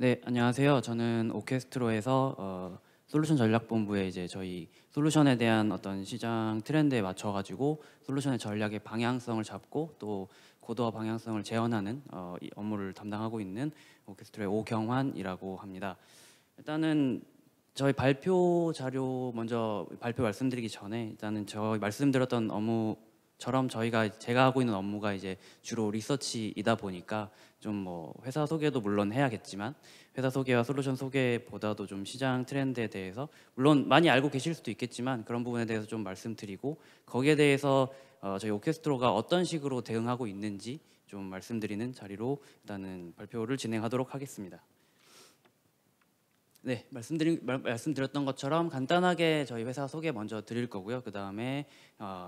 네, 안녕하세요. 저는 오케스트로에서 솔루션 전략본부에 이제 저희 솔루션에 대한 어떤 시장 트렌드에 맞춰가지고 솔루션의 전략의 방향성을 잡고 또 고도화 방향성을 재현하는 이 업무를 담당하고 있는 오케스트로의 오경환이라고 합니다. 일단은 저희 발표 자료 먼저 발표 말씀드리기 전에 일단은 저희 말씀드렸던 업무처럼 제가 하고 있는 업무가 이제 주로 리서치이다 보니까 좀 뭐 회사 소개도 물론 해야겠지만 회사 소개와 솔루션 소개보다도 좀 시장 트렌드에 대해서 물론 많이 알고 계실 수도 있겠지만 그런 부분에 대해서 좀 말씀드리고 거기에 대해서 저희 오케스트로가 어떤 식으로 대응하고 있는지 좀 말씀드리는 자리로 일단은 발표를 진행하도록 하겠습니다. 네, 말씀드렸던 것처럼 간단하게 저희 회사 소개 먼저 드릴 거고요. 그 다음에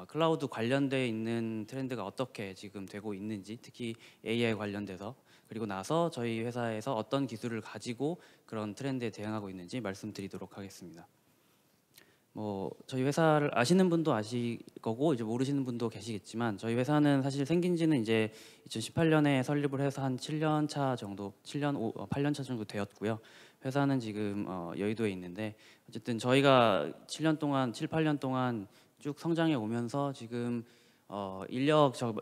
클라우드 관련돼 있는 트렌드가 어떻게 지금 되고 있는지, 특히 AI 관련돼서 그리고 나서 저희 회사에서 어떤 기술을 가지고 그런 트렌드에 대응하고 있는지 말씀드리도록 하겠습니다. 뭐 저희 회사를 아시는 분도 아실 거고 이제 모르시는 분도 계시겠지만 저희 회사는 사실 생긴 지는 이제 2018년에 설립을 해서 한 7년 차 정도, 8년 차 정도 되었고요. 회사는 지금 여의도에 있는데 어쨌든 저희가 7년 동안, 7, 8년 동안 쭉 성장해 오면서 지금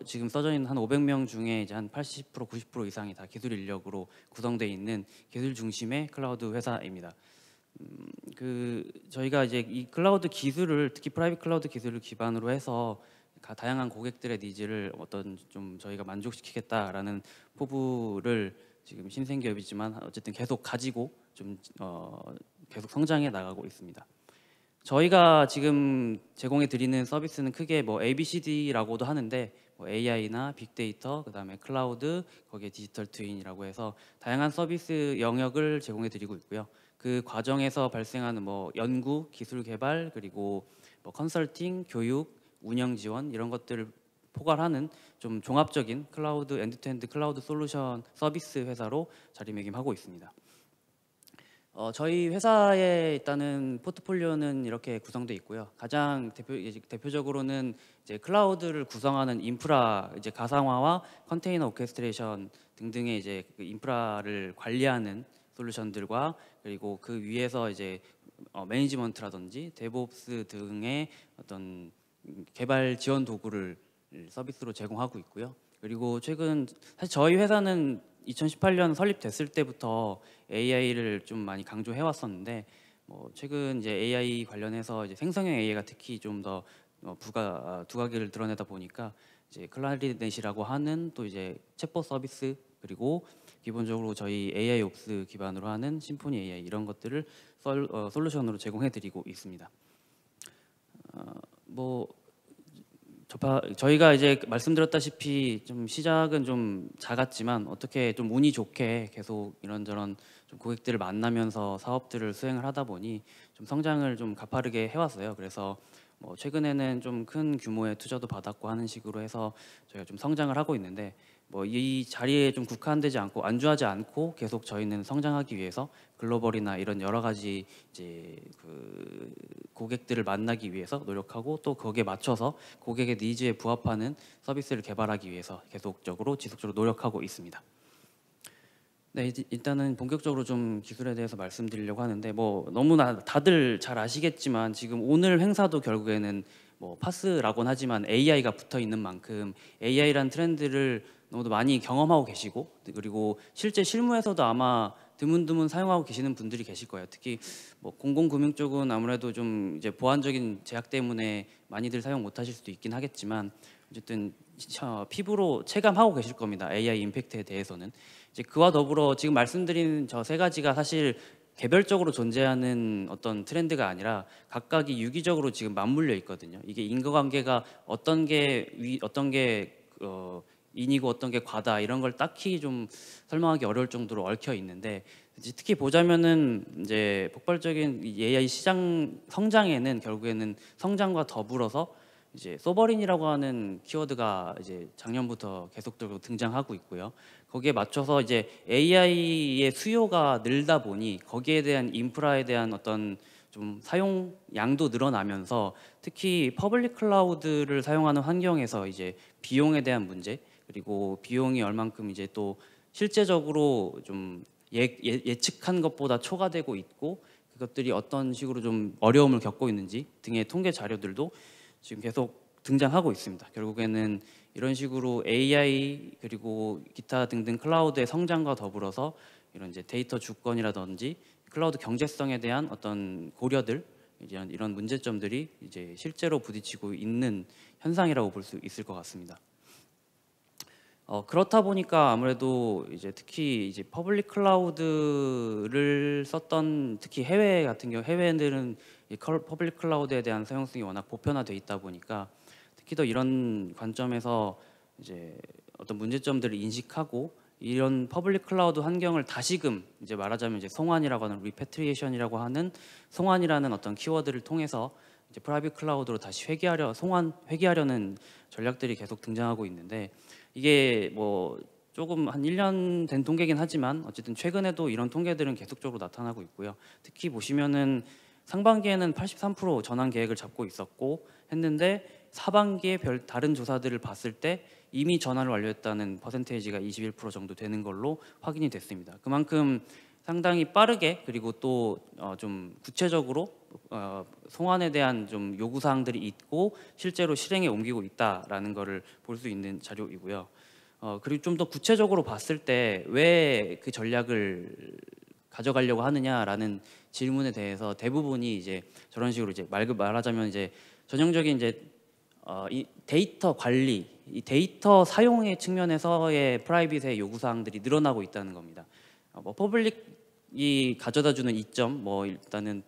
지금 써져 있는 한 500명 중에 이제 한 80%, 90% 이상이 다 기술 인력으로 구성되어 있는 기술 중심의 클라우드 회사입니다. 저희가 이제 이 클라우드 기술을 특히 프라이빗 클라우드 기술을 기반으로 해서 다양한 고객들의 니즈를 어떤 좀 저희가 만족시키겠다라는 포부를 지금 신생 기업이지만 어쨌든 계속 가지고 좀 계속 성장해 나가고 있습니다. 저희가 지금 제공해 드리는 서비스는 크게 뭐 ABCD라고도 하는데 뭐 AI나 빅데이터, 그다음에 클라우드, 거기에 디지털 트윈이라고 해서 다양한 서비스 영역을 제공해 드리고 있고요. 그 과정에서 발생하는 뭐 연구, 기술 개발, 그리고 뭐 컨설팅, 교육, 운영 지원 이런 것들을 포괄하는 좀 종합적인 클라우드 엔드투엔드 클라우드 솔루션 서비스 회사로 자리매김하고 있습니다. 저희 회사의 일단은 포트폴리오는 이렇게 구성되어 있고요. 가장 대표적으로는 이제 클라우드를 구성하는 인프라, 이제 가상화와 컨테이너 오케스트레이션 등등의 이제 그 인프라를 관리하는 솔루션들과 그리고 그 위에서 이제 매니지먼트라든지 데브옵스 등의 어떤 개발 지원 도구를 서비스로 제공하고 있고요. 그리고 최근 사실 저희 회사는 2018년 설립됐을 때부터 AI를 좀 많이 강조해 왔었는데 뭐 최근 이제 AI 관련해서 이제 생성형 AI가 특히 좀 더 두각을 드러내다 보니까 이제 클라리넷이라고 하는 또 이제 챗봇 서비스 그리고 기본적으로 저희 AI 옵스 기반으로 하는 심포니 AI 이런 것들을 솔루션으로 제공해 드리고 있습니다. 뭐 저희가 이제 말씀드렸다시피 좀 시작은 좀 작았지만 어떻게 좀 운이 좋게 계속 이런저런 좀 고객들을 만나면서 사업들을 수행을 하다 보니 좀 성장을 좀 가파르게 해왔어요. 그래서 뭐 최근에는 좀 큰 규모의 투자도 받았고 하는 식으로 해서 저희가 좀 성장을 하고 있는데 뭐 이 자리에 좀 국한되지 않고 안주하지 않고 계속 저희는 성장하기 위해서 글로벌이나 이런 여러 가지 이제 그 고객들을 만나기 위해서 노력하고 또 거기에 맞춰서 고객의 니즈에 부합하는 서비스를 개발하기 위해서 계속적으로 지속적으로 노력하고 있습니다. 네, 일단은 본격적으로 좀 기술에 대해서 말씀드리려고 하는데 뭐 너무나 다들 잘 아시겠지만 지금 오늘 행사도 결국에는 뭐 파스라고는 하지만 AI가 붙어 있는 만큼 AI란 트렌드를 너무도 많이 경험하고 계시고 그리고 실제 실무에서도 아마 드문드문 사용하고 계시는 분들이 계실 거예요. 특히 뭐 공공금융 쪽은 아무래도 좀 이제 보안적인 제약 때문에 많이들 사용 못 하실 수도 있긴 하겠지만 어쨌든 피부로 체감하고 계실 겁니다. AI 임팩트에 대해서는. 이제 그와 더불어 지금 말씀드린 저 세 가지가 사실 개별적으로 존재하는 어떤 트렌드가 아니라 각각이 유기적으로 지금 맞물려 있거든요. 이게 인과관계가 어떤 게 인이고 어떤 게 과다 이런 걸 딱히 좀 설명하기 어려울 정도로 얽혀 있는데 특히 보자면은 이제 폭발적인 AI 시장 성장에는 결국에는 성장과 더불어서 이제 소버린이라고 하는 키워드가 이제 작년부터 계속적으로 등장하고 있고요. 거기에 맞춰서 이제 AI의 수요가 늘다 보니 거기에 대한 인프라에 대한 어떤 좀 사용 양도 늘어나면서 특히 퍼블릭 클라우드를 사용하는 환경에서 이제 비용에 대한 문제 그리고 비용이 얼만큼 이제 또 실제적으로 좀 예측한 것보다 초과되고 있고 그것들이 어떤 식으로 좀 어려움을 겪고 있는지 등의 통계 자료들도 지금 계속 등장하고 있습니다. 결국에는 이런 식으로 AI 그리고 기타 등등 클라우드의 성장과 더불어서 이런 이제 데이터 주권이라든지 클라우드 경제성에 대한 어떤 고려들 이런 문제점들이 이제 실제로 부딪히고 있는 현상이라고 볼 수 있을 것 같습니다. 그렇다 보니까 아무래도 이제 특히 이제 퍼블릭 클라우드를 썼던 특히 해외 같은 경우 해외들은 이 퍼블릭 클라우드에 대한 사용성이 워낙 보편화돼 있다 보니까 특히 더 이런 관점에서 이제 어떤 문제점들을 인식하고 이런 퍼블릭 클라우드 환경을 다시금 이제 말하자면 이제 송환이라고 하는 리패트리에이션이라고 하는 송환이라는 어떤 키워드를 통해서 이제 프라이빗 클라우드로 다시 회귀하려는 전략들이 계속 등장하고 있는데 이게 뭐 조금 한 1년 된 통계긴 하지만 어쨌든 최근에도 이런 통계들은 계속적으로 나타나고 있고요. 특히 보시면은 상반기에는 83% 전환 계획을 잡고 있었고 했는데 하반기에 다른 조사들을 봤을 때 이미 전환을 완료했다는 퍼센테이지가 21% 정도 되는 걸로 확인이 됐습니다. 그만큼 상당히 빠르게 그리고 또 좀 구체적으로 송환에 대한 좀 요구 사항들이 있고 실제로 실행에 옮기고 있다라는 것을 볼 수 있는 자료이고요. 그리고 좀 더 구체적으로 봤을 때 왜 그 전략을 가져가려고 하느냐라는 질문에 대해서 대부분이 이제 저런 식으로 이제 말하자면 이제 전형적인 이제 이 데이터 관리, 이 데이터 사용의 측면에서의 프라이빗의 요구 사항들이 늘어나고 있다는 겁니다. 뭐 퍼블릭이 가져다주는 이점, 뭐 일단은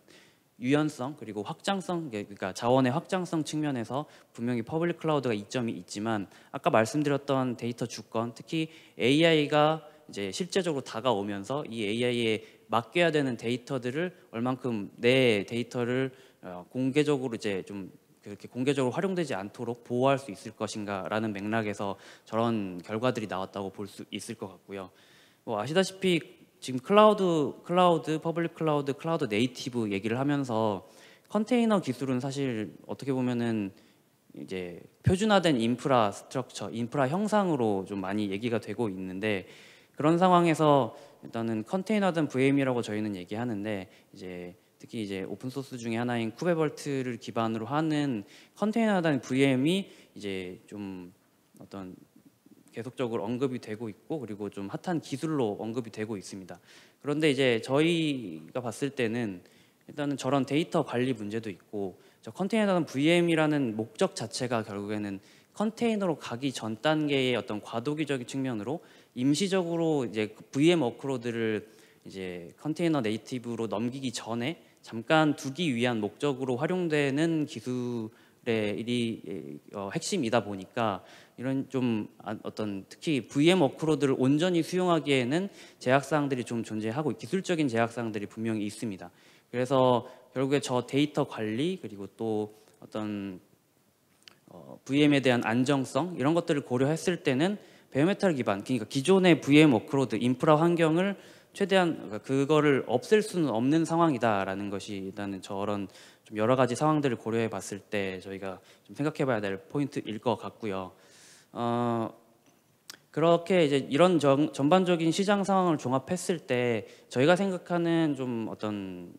유연성 그리고 확장성, 그러니까 자원의 확장성 측면에서 분명히 퍼블릭 클라우드가 이점이 있지만 아까 말씀드렸던 데이터 주권, 특히 AI가 이제 실제적으로 다가오면서 이 AI에 맡겨야 되는 데이터들을 얼만큼 내 데이터를 공개적으로 이제 좀 그렇게 공개적으로 활용되지 않도록 보호할 수 있을 것인가라는 맥락에서 저런 결과들이 나왔다고 볼 수 있을 것 같고요. 뭐 아시다시피 지금 클라우드, 퍼블릭 클라우드, 클라우드 네이티브 얘기를 하면서 컨테이너 기술은 사실 어떻게 보면은 이제 표준화된 인프라 스트럭처, 인프라 형상으로 좀 많이 얘기가 되고 있는데 그런 상황에서 일단은 컨테이너든 VM이라고 저희는 얘기하는데 이제 특히 이제 오픈 소스 중에 하나인 쿠베볼트를 기반으로 하는 컨테이너든 VM이 이제 좀 어떤 계속적으로 언급이 되고 있고 그리고 좀 핫한 기술로 언급이 되고 있습니다. 그런데 이제 저희가 봤을 때는 일단은 저런 데이터 관리 문제도 있고 저 컨테이너든 VM이라는 목적 자체가 결국에는 컨테이너로 가기 전 단계의 어떤 과도기적인 측면으로 임시적으로 이제 VM 워크로드를 이제 컨테이너 네이티브로 넘기기 전에 잠깐 두기 위한 목적으로 활용되는 기술의 핵심이다 보니까 이런 좀 어떤 특히 VM 워크로드를 온전히 수용하기에는 제약사항들이 좀 존재하고 기술적인 제약사항들이 분명히 있습니다. 그래서 결국에 저 데이터 관리 그리고 또 어떤 VM에 대한 안정성 이런 것들을 고려했을 때는 베어메탈 기반 그러니까 기존의 VM 워크로드 인프라 환경을 최대한 그거를 없앨 수는 없는 상황이다라는 것이 일단은 저런 좀 여러 가지 상황들을 고려해 봤을 때 저희가 좀 생각해 봐야 될 포인트일 것 같고요. 그렇게 이제 이런 전반적인 시장 상황을 종합했을 때 저희가 생각하는 좀 어떤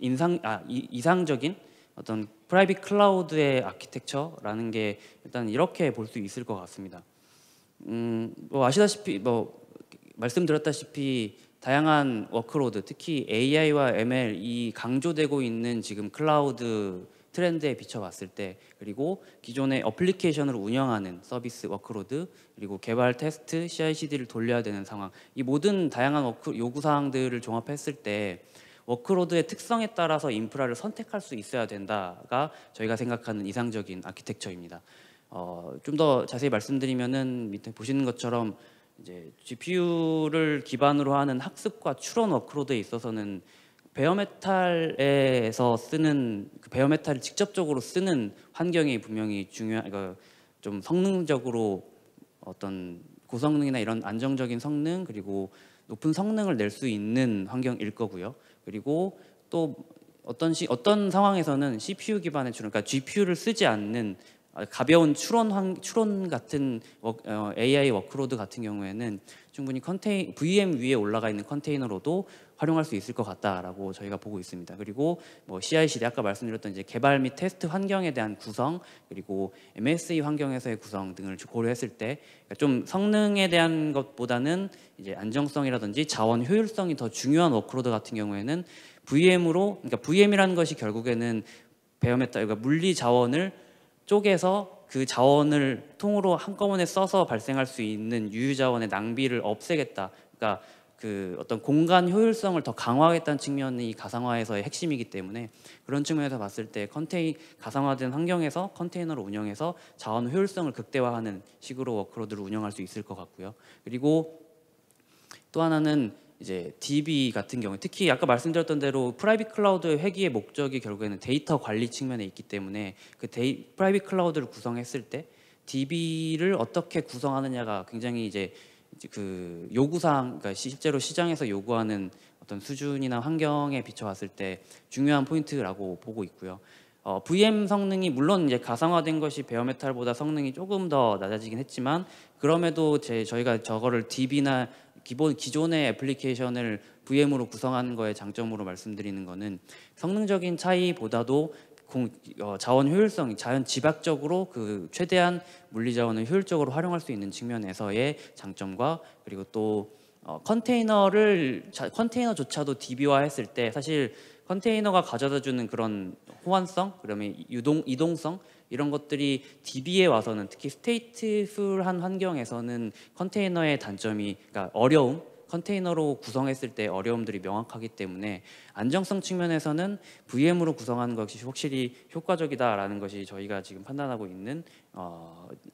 이상적인 어떤 프라이빗 클라우드의 아키텍처라는 게 일단 이렇게 볼 수 있을 것 같습니다. 뭐 아시다시피 뭐 말씀드렸다시피 다양한 워크로드 특히 AI와 ML이 강조되고 있는 지금 클라우드 트렌드에 비춰봤을 때 그리고 기존의 어플리케이션을 운영하는 서비스 워크로드 그리고 개발 테스트 CI/CD를 돌려야 되는 상황 이 모든 다양한 요구 사항들을 종합했을 때 워크로드의 특성에 따라서 인프라를 선택할 수 있어야 된다가 저희가 생각하는 이상적인 아키텍처입니다. 좀 더 자세히 말씀드리면은 밑에 보시는 것처럼 이제 GPU를 기반으로 하는 학습과 추론 워크로드에 있어서는 베어메탈에서 쓰는 그 베어메탈을 직접적으로 쓰는 환경이 분명히 좀 성능적으로 어떤 고성능이나 이런 안정적인 성능 그리고 높은 성능을 낼 수 있는 환경일 거고요. 그리고 또 어떤 상황에서는 CPU 기반의 추론, 그러니까 GPU를 쓰지 않는 가벼운 추론 같은 AI 워크로드 같은 경우에는 충분히 VM 위에 올라가 있는 컨테이너로도 활용할 수 있을 것 같다라고 저희가 보고 있습니다. 그리고 뭐 CI/CD 아까 말씀드렸던 이제 개발 및 테스트 환경에 대한 구성, 그리고 MSA 환경에서의 구성 등을 고려했을 때 좀 성능에 대한 것보다는 이제 안정성이라든지 자원 효율성이 더 중요한 워크로드 같은 경우에는 그러니까 VM이라는 것이 결국에는 베어메탈, 그러니까 물리 자원을 쪼개서 그 자원을 통으로 한꺼번에 써서 발생할 수 있는 유유 자원의 낭비를 없애겠다. 그러니까 그 어떤 공간 효율성을 더 강화하겠다는 측면이 가상화에서의 핵심이기 때문에 그런 측면에서 봤을 때 가상화된 환경에서 컨테이너를 운영해서 자원 효율성을 극대화하는 식으로 워크로드를 운영할 수 있을 것 같고요. 그리고 또 하나는 이제 DB 같은 경우, 특히 아까 말씀드렸던 대로 프라이빗 클라우드의 회귀의 목적이 결국에는 데이터 관리 측면에 있기 때문에 그 프라이빗 클라우드를 구성했을 때 DB를 어떻게 구성하느냐가 굉장히 이제 그 요구사항, 그러니까 실제로 시장에서 요구하는 어떤 수준이나 환경에 비춰봤을 때 중요한 포인트라고 보고 있고요. VM 성능이 물론 이제 가상화된 것이 베어메탈보다 성능이 조금 더 낮아지긴 했지만, 그럼에도 저희가 저거를 DB나 기존의 애플리케이션을 VM으로 구성하는 거에 장점으로 말씀드리는 거는 성능적인 차이보다도 자원 효율성이 자연 집약적으로 그 최대한 물리 자원을 효율적으로 활용할 수 있는 측면에서의 장점과, 그리고 또 컨테이너조차도 DB화했을 때 사실 컨테이너가 가져다주는 그런 호환성, 그다음에 이동성, 이런 것들이 DB에 와서는, 특히 스테이트풀한 환경에서는 컨테이너의 단점이, 그러니까 컨테이너로 구성했을 때 어려움들이 명확하기 때문에 안정성 측면에서는 VM으로 구성하는 것이 확실히 효과적이다라는 것이 저희가 지금 판단하고 있는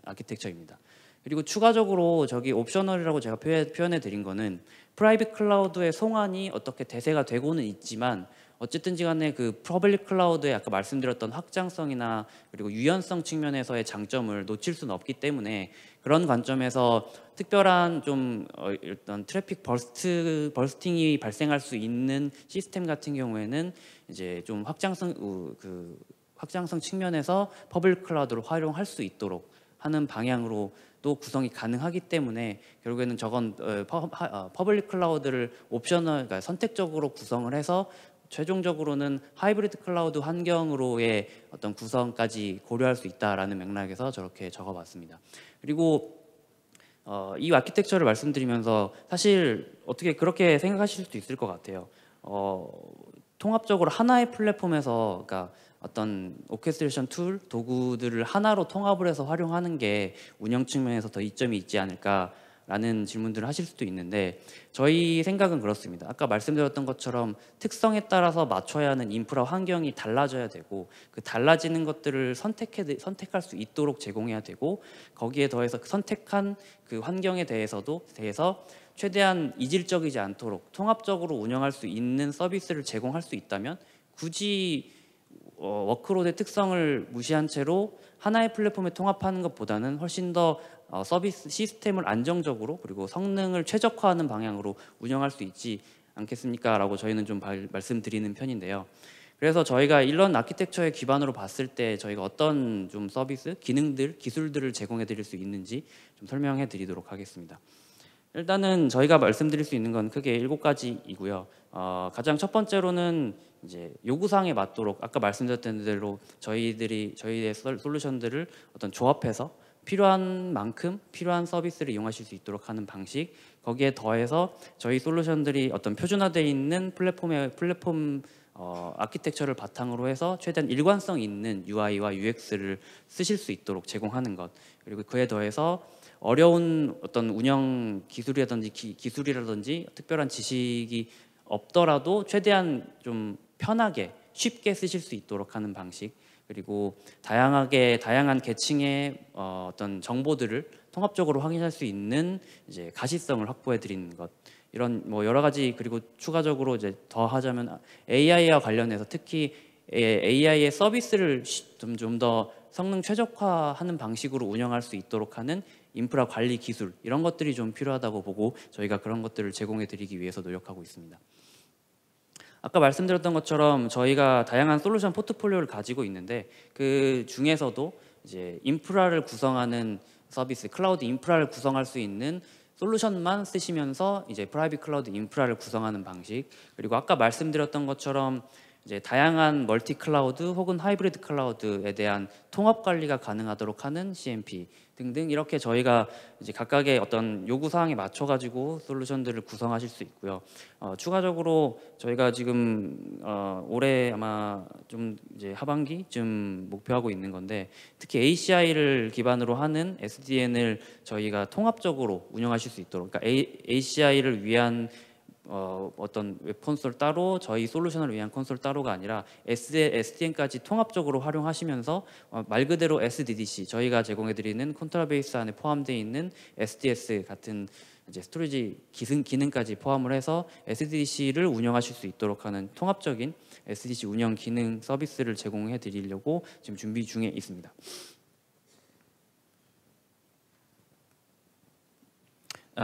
아키텍처입니다. 그리고 추가적으로 저기 옵셔널이라고 제가 표현해 드린 거는 프라이빗 클라우드의 송환이 어떻게 대세가 되고는 있지만, 어쨌든지 간에 그 퍼블릭 클라우드의 아까 말씀드렸던 확장성이나 그리고 유연성 측면에서의 장점을 놓칠 수는 없기 때문에, 그런 관점에서 특별한 좀 일단 트래픽 버스팅이 발생할 수 있는 시스템 같은 경우에는 이제 좀 확장성 측면에서 퍼블릭 클라우드를 활용할 수 있도록 하는 방향으로 또 구성이 가능하기 때문에, 결국에는 저건 퍼블릭 클라우드를 그러니까 선택적으로 구성을 해서 최종적으로는 하이브리드 클라우드 환경으로의 어떤 구성까지 고려할 수 있다라는 맥락에서 저렇게 적어봤습니다. 그리고 이 아키텍처를 말씀드리면서 사실 어떻게 그렇게 생각하실 수도 있을 것 같아요. 통합적으로 하나의 플랫폼에서, 그러니까 어떤 오케스트레이션 툴, 도구들을 하나로 통합을 해서 활용하는 게 운영 측면에서 더 이점이 있지 않을까라는 질문들을 하실 수도 있는데, 저희 생각은 그렇습니다. 아까 말씀드렸던 것처럼 특성에 따라서 맞춰야 하는 인프라 환경이 달라져야 되고, 그 달라지는 것들을 선택할 수 있도록 제공해야 되고, 거기에 더해서 선택한 그 환경에 대해서 최대한 이질적이지 않도록 통합적으로 운영할 수 있는 서비스를 제공할 수 있다면, 굳이 워크로드의 특성을 무시한 채로 하나의 플랫폼에 통합하는 것보다는 훨씬 더 서비스 시스템을 안정적으로 그리고 성능을 최적화하는 방향으로 운영할 수 있지 않겠습니까? 라고 저희는 좀 말씀드리는 편인데요. 그래서 저희가 이런 아키텍처의 기반으로 봤을 때 저희가 어떤 좀 서비스, 기술들을 제공해 드릴 수 있는지 좀 설명해 드리도록 하겠습니다. 일단은 저희가 말씀드릴 수 있는 건 크게 7가지이고요. 가장 첫 번째로는 이제 요구사항에 맞도록 아까 말씀드렸던 대로 저희의 솔루션들을 어떤 조합해서 필요한 만큼 필요한 서비스를 이용하실 수 있도록 하는 방식, 거기에 더해서 저희 솔루션들이 어떤 표준화되어 있는 플랫폼 아키텍처를 바탕으로 해서 최대한 일관성 있는 UI와 UX를 쓰실 수 있도록 제공하는 것, 그리고 그에 더해서 어려운 어떤 운영 기술이라든지 특별한 지식이 없더라도 최대한 좀 편하게 쉽게 쓰실 수 있도록 하는 방식, 그리고 다양한 계층의 어떤 정보들을 통합적으로 확인할 수 있는 이제 가시성을 확보해 드리는 것, 이런 뭐 여러 가지. 그리고 추가적으로 이제 더 하자면 AI와 관련해서 특히 AI의 서비스를 좀 더 성능 최적화하는 방식으로 운영할 수 있도록 하는 인프라 관리 기술, 이런 것들이 좀 필요하다고 보고 저희가 그런 것들을 제공해 드리기 위해서 노력하고 있습니다. 아까 말씀드렸던 것처럼 저희가 다양한 솔루션 포트폴리오를 가지고 있는데, 그 중에서도 이제 인프라를 구성하는 서비스, 클라우드 인프라를 구성할 수 있는 솔루션만 쓰시면서 이제 프라이빗 클라우드 인프라를 구성하는 방식, 그리고 아까 말씀드렸던 것처럼 이제 다양한 멀티 클라우드 혹은 하이브리드 클라우드에 대한 통합 관리가 가능하도록 하는 CMP 등등, 이렇게 저희가 이제 각각의 어떤 요구 사항에 맞춰 가지고 솔루션들을 구성하실 수 있고요. 추가적으로 저희가 지금 올해 아마 좀 이제 하반기쯤 목표하고 있는 건데, 특히 ACI를 기반으로 하는 SDN을 저희가 통합적으로 운영하실 수 있도록, 그러니까 ACI를 위한 어떤 웹 콘솔 따로, 저희 솔루션을 위한 콘솔 따로가 아니라 SDN까지 통합적으로 활용하시면서 말 그대로 SDDC, 저희가 제공해드리는 컨트라베이스 안에 포함되어 있는 SDS 같은 이제 스토리지 기능까지 포함을 해서 SDDC를 운영하실 수 있도록 하는 통합적인 SDDC 운영 기능 서비스를 제공해 드리려고 지금 준비 중에 있습니다.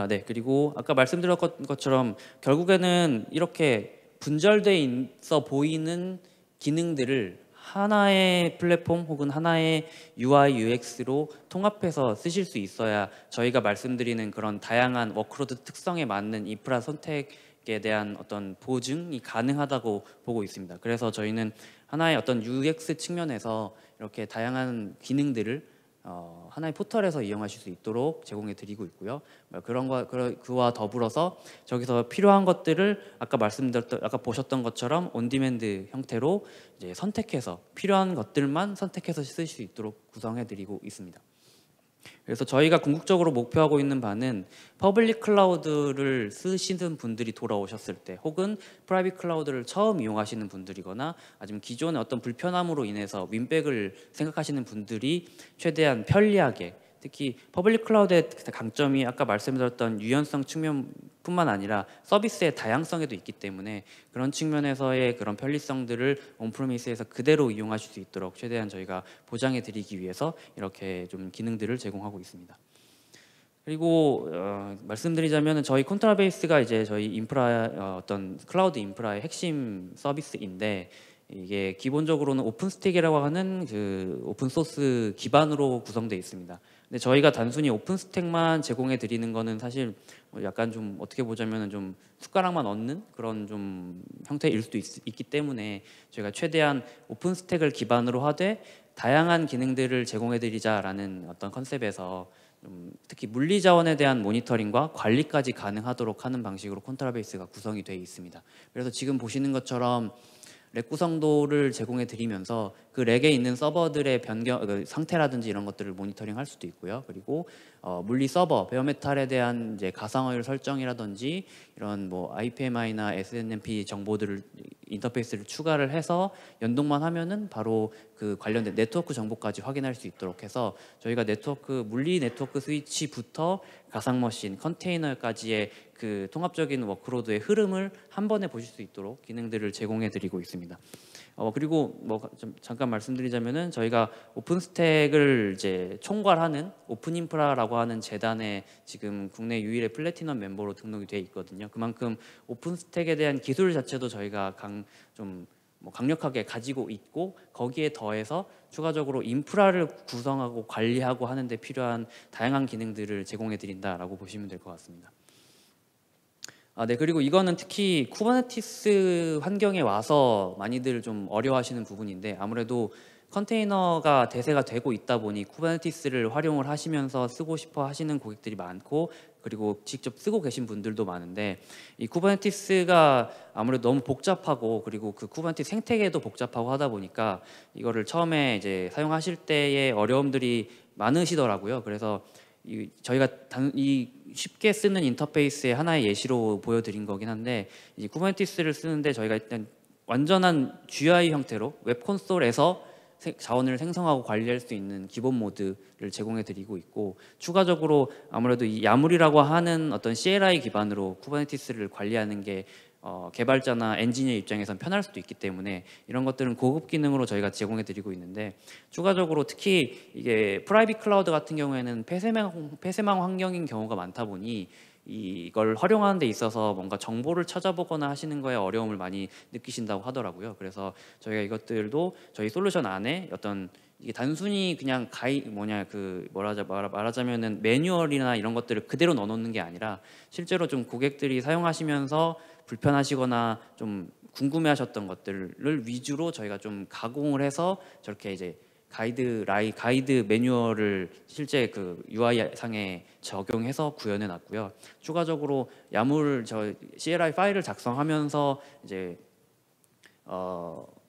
네. 그리고 아까 말씀드렸던 것처럼 결국에는 이렇게 분절돼 있어 보이는 기능들을 하나의 플랫폼 혹은 하나의 UI, UX로 통합해서 쓰실 수 있어야 저희가 말씀드리는 그런 다양한 워크로드 특성에 맞는 인프라 선택에 대한 어떤 보증이 가능하다고 보고 있습니다. 그래서 저희는 하나의 어떤 UX 측면에서 이렇게 다양한 기능들을 하나의 포털에서 이용하실 수 있도록 제공해 드리고 있고요. 그와 더불어서 저기서 필요한 것들을 아까 보셨던 것처럼 온디맨드 형태로 이제 선택해서 필요한 것들만 선택해서 쓰실 수 있도록 구성해 드리고 있습니다. 그래서 저희가 궁극적으로 목표하고 있는 바는 퍼블릭 클라우드를 쓰시는 분들이 돌아오셨을 때, 혹은 프라이빗 클라우드를 처음 이용하시는 분들이거나 아니면 기존의 어떤 불편함으로 인해서 윈백을 생각하시는 분들이 최대한 편리하게, 특히 퍼블릭 클라우드의 강점이 아까 말씀드렸던 유연성 측면뿐만 아니라 서비스의 다양성에도 있기 때문에 그런 측면에서의 그런 편리성들을 온프리미스에서 그대로 이용하실 수 있도록 최대한 저희가 보장해 드리기 위해서 이렇게 좀 기능들을 제공하고 있습니다. 그리고 말씀드리자면 저희 콘트라베이스가 이제 저희 인프라 어떤 클라우드 인프라의 핵심 서비스인데, 이게 기본적으로는 오픈스택이라고 하는 그 오픈 소스 기반으로 구성되어 있습니다. 근데 저희가 단순히 오픈스택만 제공해 드리는 거는 사실 약간 좀 어떻게 보자면 좀 숟가락만 얹는 그런 좀 형태일 수도 있기 때문에 저희가 최대한 오픈스택을 기반으로 하되 다양한 기능들을 제공해 드리자라는 어떤 컨셉에서 특히 물리 자원에 대한 모니터링과 관리까지 가능하도록 하는 방식으로 콘트라베이스가 구성이 되어 있습니다. 그래서 지금 보시는 것처럼 렉 구성도를 제공해 드리면서 그 렉에 있는 서버들의 상태라든지 이런 것들을 모니터링 할 수도 있고요. 그리고 물리 서버, 베어메탈에 대한 이제 가상화율 설정이라든지 이런 뭐 IPMI나 SNMP 정보들을 인터페이스를 추가를 해서 연동만 하면은 바로 그 관련된 네트워크 정보까지 확인할 수 있도록 해서 저희가 물리 네트워크 스위치부터 가상 머신, 컨테이너까지의 그 통합적인 워크로드의 흐름을 한 번에 보실 수 있도록 기능들을 제공해 드리고 있습니다. 그리고 뭐 좀 잠깐 말씀드리자면은 저희가 오픈스택을 이제 총괄하는 오픈인프라라고 하는 재단에 지금 국내 유일의 플래티넘 멤버로 등록이 돼 있거든요. 그만큼 오픈스택에 대한 기술 자체도 저희가 강력하게 가지고 있고, 거기에 더해서 추가적으로 인프라를 구성하고 관리하고 하는 데 필요한 다양한 기능들을 제공해 드린다라고 보시면 될 것 같습니다. 네. 그리고 이거는 특히 쿠버네티스 환경에 와서 많이들 좀 어려워하시는 부분인데, 아무래도 컨테이너가 대세가 되고 있다 보니 쿠버네티스를 활용을 하시면서 쓰고 싶어 하시는 고객들이 많고, 그리고 직접 쓰고 계신 분들도 많은데, 이 쿠버네티스가 아무래도 너무 복잡하고, 그리고 그 쿠버네티스 생태계도 복잡하고 하다 보니까 이거를 처음에 이제 사용하실 때의 어려움들이 많으시더라고요. 그래서 저희가 쉽게 쓰는 인터페이스의 하나의 예시로 보여드린 거긴 한데, 이 쿠버네티스를 쓰는데 저희가 일단 완전한 GUI 형태로 웹 콘솔에서 자원을 생성하고 관리할 수 있는 기본 모드를 제공해 드리고 있고, 추가적으로 아무래도 이 야물이라고 하는 어떤 CLI 기반으로 쿠버네티스를 관리하는 게 개발자나 엔지니어 입장에선 편할 수도 있기 때문에 이런 것들은 고급 기능으로 저희가 제공해 드리고 있는데, 추가적으로 특히 이게 프라이빗 클라우드 같은 경우에는 폐쇄망 환경인 경우가 많다 보니 이걸 활용하는 데 있어서 뭔가 정보를 찾아보거나 하시는 거에 어려움을 많이 느끼신다고 하더라고요. 그래서 저희가 이것들도 저희 솔루션 안에 어떤 이게 단순히 그냥 말하자면은 매뉴얼이나 이런 것들을 그대로 넣어놓는 게 아니라 실제로 좀 고객들이 사용하시면서 불편하시거나 좀 궁금해하셨던 것들을 위주로 저희가 좀 가공을 해서 저렇게 이제 가이드 매뉴얼을 실제 그 UI 상에 적용해서 구현해 놨고요. 추가적으로 CLI 파일을 작성하면서 이제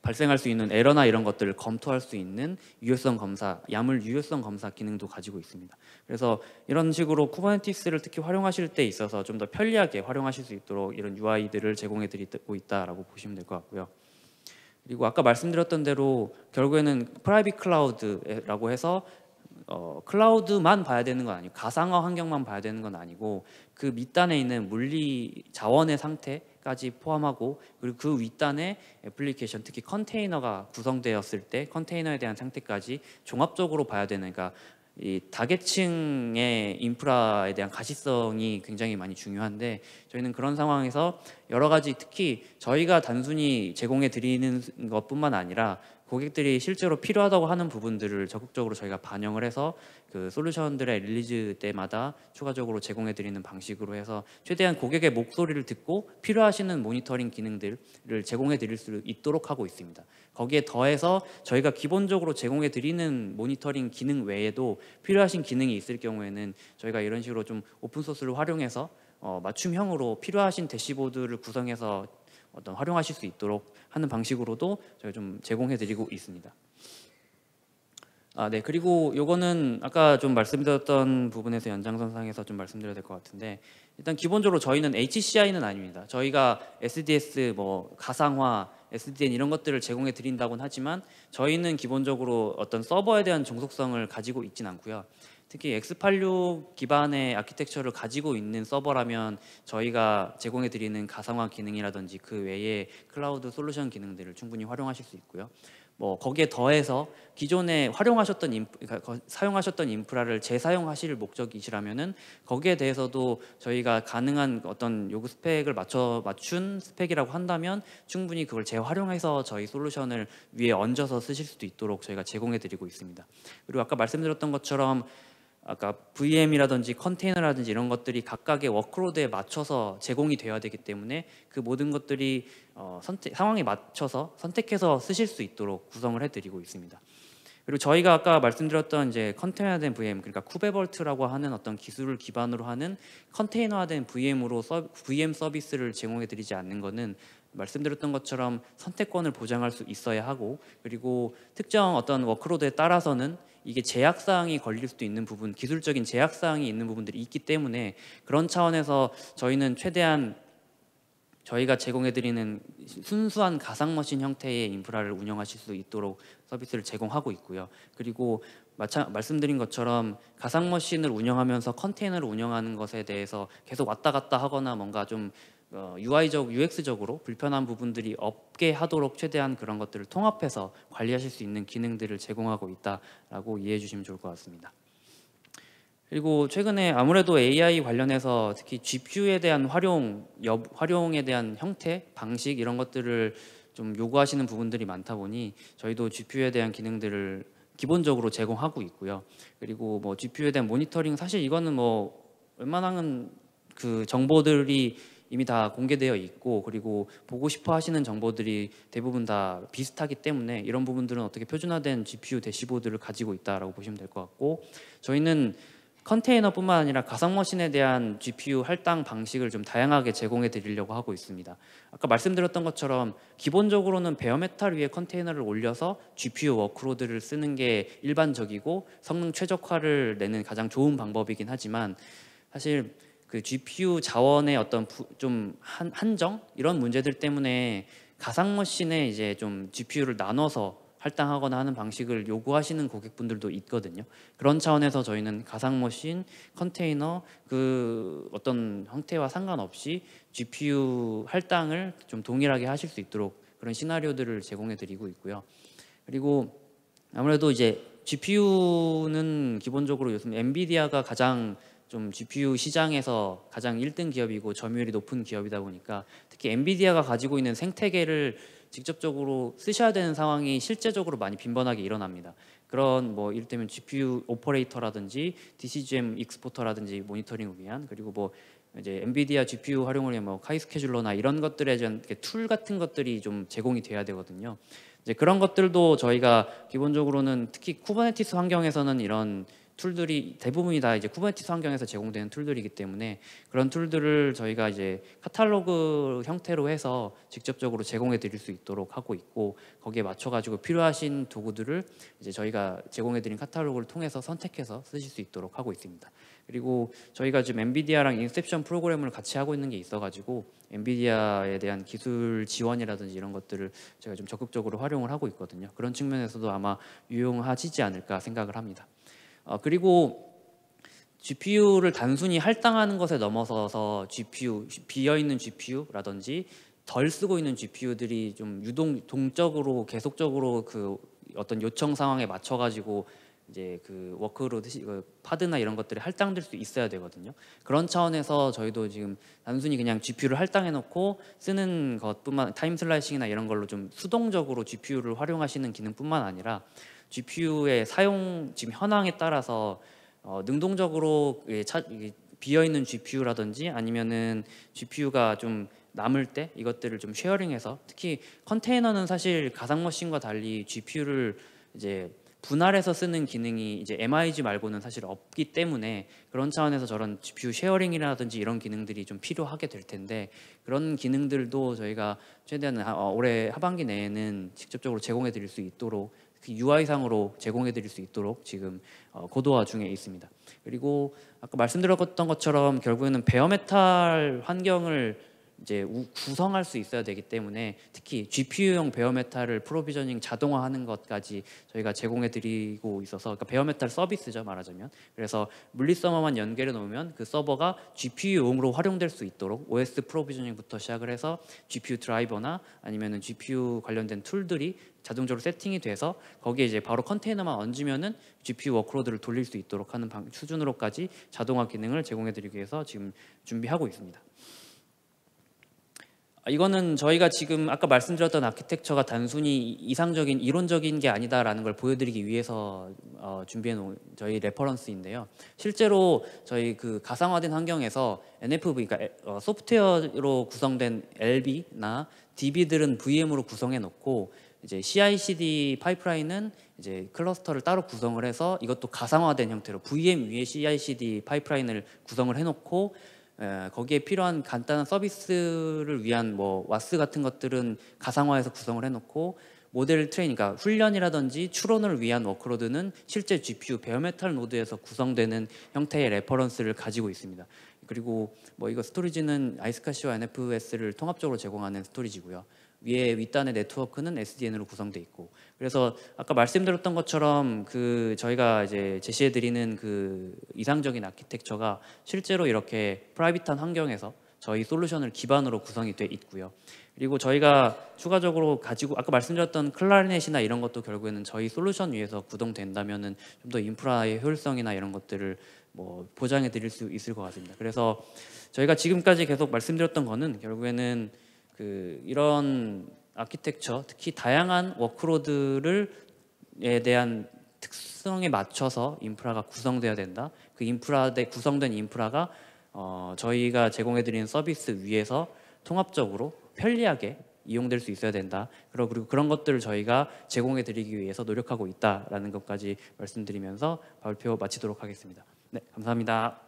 발생할 수 있는 에러나 이런 것들을 검토할 수 있는 유효성 검사, 야물 유효성 검사 기능도 가지고 있습니다. 그래서 이런 식으로 쿠버네티스를 특히 활용하실 때 있어서 좀 더 편리하게 활용하실 수 있도록 이런 UI들을 제공해 드리고 있다라고 보시면 될 것 같고요. 그리고 아까 말씀드렸던 대로 결국에는 프라이빗 클라우드라고 해서 클라우드만 봐야 되는 건 아니고 가상화 환경만 봐야 되는 건 아니고 그 밑단에 있는 물리 자원의 상태까지 포함하고 그리고 그 윗단에 애플리케이션 특히 컨테이너가 구성되었을 때 컨테이너에 대한 상태까지 종합적으로 봐야 되는 그러니까 이 다계층의 인프라에 대한 가시성이 굉장히 많이 중요한데 저희는 그런 상황에서 여러 가지 특히 저희가 단순히 제공해 드리는 것뿐만 아니라 고객들이 실제로 필요하다고 하는 부분들을 적극적으로 저희가 반영을 해서 그 솔루션들의 릴리즈 때마다 추가적으로 제공해 드리는 방식으로 해서 최대한 고객의 목소리를 듣고 필요하시는 모니터링 기능들을 제공해 드릴 수 있도록 하고 있습니다. 거기에 더해서 저희가 기본적으로 제공해 드리는 모니터링 기능 외에도 필요하신 기능이 있을 경우에는 저희가 이런 식으로 좀 오픈소스를 활용해서 맞춤형으로 필요하신 대시보드를 구성해서 활용하실 수 있도록 하는 방식으로도 저희 좀 제공해 드리고 있습니다. 네. 그리고 요거는 아까 좀 말씀드렸던 부분에서 연장선상에서 좀 말씀드려야 될 것 같은데 일단 기본적으로 저희는 HCI는 아닙니다. 저희가 SDS 가상화, SDN 이런 것들을 제공해 드린다고는 하지만 저희는 기본적으로 어떤 서버에 대한 종속성을 가지고 있진 않고요. 특히 x86 기반의 아키텍처를 가지고 있는 서버라면 저희가 제공해 드리는 가상화 기능이라든지 그 외에 클라우드 솔루션 기능들을 충분히 활용하실 수 있고요. 거기에 더해서 기존에 사용하셨던 인프라를 재사용하실 목적이시라면은 거기에 대해서도 저희가 가능한 어떤 요구 스펙을 맞춘 스펙이라고 한다면 충분히 그걸 재활용해서 저희 솔루션을 위에 얹어서 쓰실 수도 있도록 저희가 제공해 드리고 있습니다. 그리고 아까 말씀드렸던 것처럼 아까 VM이라든지 컨테이너라든지 이런 것들이 각각의 워크로드에 맞춰서 제공이 되어야 되기 때문에 그 모든 것들이 상황에 맞춰서 선택해서 쓰실 수 있도록 구성을 해드리고 있습니다. 그리고 저희가 아까 말씀드렸던 이제 컨테이너화된 VM, 그러니까 쿠베볼트라고 하는 어떤 기술을 기반으로 하는 컨테이너화된 VM으로 VM 서비스를 제공해드리지 않는 것은 말씀드렸던 것처럼 선택권을 보장할 수 있어야 하고 그리고 특정 어떤 워크로드에 따라서는 이게 제약사항이 걸릴 수도 있는 부분, 기술적인 제약사항이 있는 부분들이 있기 때문에 그런 차원에서 저희는 최대한 저희가 제공해드리는 순수한 가상머신 형태의 인프라를 운영하실 수 있도록 서비스를 제공하고 있고요. 그리고 말씀드린 것처럼 가상머신을 운영하면서 컨테이너를 운영하는 것에 대해서 계속 왔다 갔다 하거나 뭔가 좀 UX적으로 불편한 부분들이 없게 하도록 최대한 그런 것들을 통합해서 관리하실 수 있는 기능들을 제공하고 있다라고 이해해 주시면 좋을 것 같습니다. 그리고 최근에 아무래도 AI 관련해서 특히 GPU에 대한 활용에 대한 형태, 방식 이런 것들을 좀 요구하시는 부분들이 많다 보니 저희도 GPU에 대한 기능들을 기본적으로 제공하고 있고요. 그리고 GPU에 대한 모니터링 사실 이거는 웬만한 그 정보들이 이미 다 공개되어 있고 그리고 보고 싶어 하시는 정보들이 대부분 다 비슷하기 때문에 이런 부분들은 어떻게 표준화된 GPU 대시보드를 가지고 있다라고 보시면 될 것 같고 저희는 컨테이너뿐만 아니라 가상머신에 대한 GPU 할당 방식을 좀 다양하게 제공해 드리려고 하고 있습니다. 아까 말씀드렸던 것처럼 기본적으로는 베어메탈 위에 컨테이너를 올려서 GPU 워크로드를 쓰는 게 일반적이고 성능 최적화를 내는 가장 좋은 방법이긴 하지만 사실 그 GPU 자원의 어떤 좀 한정 이런 문제들 때문에 가상머신에 이제 좀 GPU를 나눠서 할당하거나 하는 방식을 요구하시는 고객분들도 있거든요. 그런 차원에서 저희는 가상머신, 컨테이너 그 어떤 형태와 상관없이 GPU 할당을 좀 동일하게 하실 수 있도록 그런 시나리오들을 제공해 드리고 있고요. 그리고 아무래도 이제 GPU는 기본적으로 요즘 엔비디아가 가장 좀 GPU 시장에서 가장 1등 기업이고 점유율이 높은 기업이다 보니까 특히 엔비디아가 가지고 있는 생태계를 직접적으로 쓰셔야 되는 상황이 실제적으로 많이 빈번하게 일어납니다. 그런 뭐 이를테면 GPU 오퍼레이터라든지 DCGM 익스포터라든지 모니터링을 위한, 그리고 뭐 이제 엔비디아 GPU 활용을 위한 뭐 카이 스케줄러나 이런 것들에 대한 툴 같은 것들이 좀 제공이 돼야 되거든요. 이제 그런 것들도 저희가 기본적으로는 특히 쿠버네티스 환경에서는 이런 툴들이 대부분이 다 이제 쿠버네티스 환경에서 제공되는 툴들이기 때문에 그런 툴들을 저희가 이제 카탈로그 형태로 해서 직접적으로 제공해 드릴 수 있도록 하고 있고, 거기에 맞춰 가지고 필요하신 도구들을 이제 저희가 제공해 드린 카탈로그를 통해서 선택해서 쓰실 수 있도록 하고 있습니다. 그리고 저희가 지금 엔비디아랑 인셉션 프로그램을 같이 하고 있는 게 있어 가지고 엔비디아에 대한 기술 지원이라든지 이런 것들을 제가 좀 적극적으로 활용을 하고 있거든요. 그런 측면에서도 아마 유용하시지 않을까 생각을 합니다. 그리고 GPU를 단순히 할당하는 것에 넘어서서 GPU, 비어있는 GPU라든지 덜 쓰고 있는 GPU들이 좀 동적으로 계속적으로 그 어떤 요청 상황에 맞춰 가지고 이제 그 워크로드 파드나 이런 것들이 할당될 수 있어야 되거든요. 그런 차원에서 저희도 지금 단순히 그냥 GPU를 할당해 놓고 쓰는 것뿐만, 타임 슬라이싱이나 이런 걸로 좀 수동적으로 GPU를 활용하시는 기능뿐만 아니라 GPU의 사용 지금 현황에 따라서 능동적으로 비어 있는 GPU라든지 아니면은 GPU가 좀 남을 때 이것들을 좀 쉐어링해서, 특히 컨테이너는 사실 가상 머신과 달리 GPU를 이제 분할해서 쓰는 기능이 이제 MIG 말고는 사실 없기 때문에 그런 차원에서 저런 GPU 쉐어링이라든지 이런 기능들이 좀 필요하게 될 텐데, 그런 기능들도 저희가 최대한 올해 하반기 내에는 직접적으로 제공해 드릴 수 있도록 UI상으로 제공해 드릴 수 있도록 지금 고도화 중에 있습니다. 그리고 아까 말씀드렸던 것처럼 결국에는 베어메탈 환경을 이제 구성할 수 있어야 되기 때문에 특히 GPU용 베어메탈을 프로비저닝 자동화하는 것까지 저희가 제공해 드리고 있어서, 그러니까 베어메탈 서비스죠 말하자면. 그래서 물리 서버만 연결해 놓으면 그 서버가 GPU용으로 활용될 수 있도록 OS 프로비저닝부터 시작을 해서 GPU 드라이버나 아니면은 GPU 관련된 툴들이 자동적으로 세팅이 돼서 거기에 이제 바로 컨테이너만 얹으면은 GPU 워크로드를 돌릴 수 있도록 하는 수준으로까지 자동화 기능을 제공해 드리기 위해서 지금 준비하고 있습니다. 이거는 저희가 지금 아까 말씀드렸던 아키텍처가 단순히 이상적인 이론적인 게 아니다라는 걸 보여드리기 위해서 준비해 놓은 저희 레퍼런스인데요. 실제로 저희 그 가상화된 환경에서 NFV, 그러니까 소프트웨어로 구성된 LB나 DB들은 VM으로 구성해 놓고, 이제 CI/CD 파이프라인은 이제 클러스터를 따로 구성을 해서 이것도 가상화된 형태로 VM 위에 CI/CD 파이프라인을 구성을 해놓고, 거기에 필요한 간단한 서비스를 위한 뭐 와스 같은 것들은 가상화해서 구성을 해놓고, 모델 트레이닝, 그러니까 훈련이라든지 추론을 위한 워크로드는 실제 GPU 베어메탈 노드에서 구성되는 형태의 레퍼런스를 가지고 있습니다. 그리고 뭐 이거 스토리지는 아이스카시와 NFS를 통합적으로 제공하는 스토리지고요. 위에 윗단의 네트워크는 SDN으로 구성돼 있고, 그래서 아까 말씀드렸던 것처럼 그 저희가 이제 제시해 드리는 그 이상적인 아키텍처가 실제로 이렇게 프라이빗한 환경에서 저희 솔루션을 기반으로 구성이 돼 있고요. 그리고 저희가 추가적으로 가지고 아까 말씀드렸던 클라리넷이나 이런 것도 결국에는 저희 솔루션 위에서 구동된다면은 좀 더 인프라의 효율성이나 이런 것들을 뭐 보장해 드릴 수 있을 것 같습니다. 그래서 저희가 지금까지 계속 말씀드렸던 거는 결국에는 그 이런 아키텍처, 특히 다양한 워크로드를 에 대한 특성에 맞춰서 인프라가 구성되어야 된다. 그 구성된 인프라가 저희가 제공해드리는 서비스 위에서 통합적으로 편리하게 이용될 수 있어야 된다. 그리고 그런 것들을 저희가 제공해드리기 위해서 노력하고 있다라는 것까지 말씀드리면서 발표 마치도록 하겠습니다. 네, 감사합니다.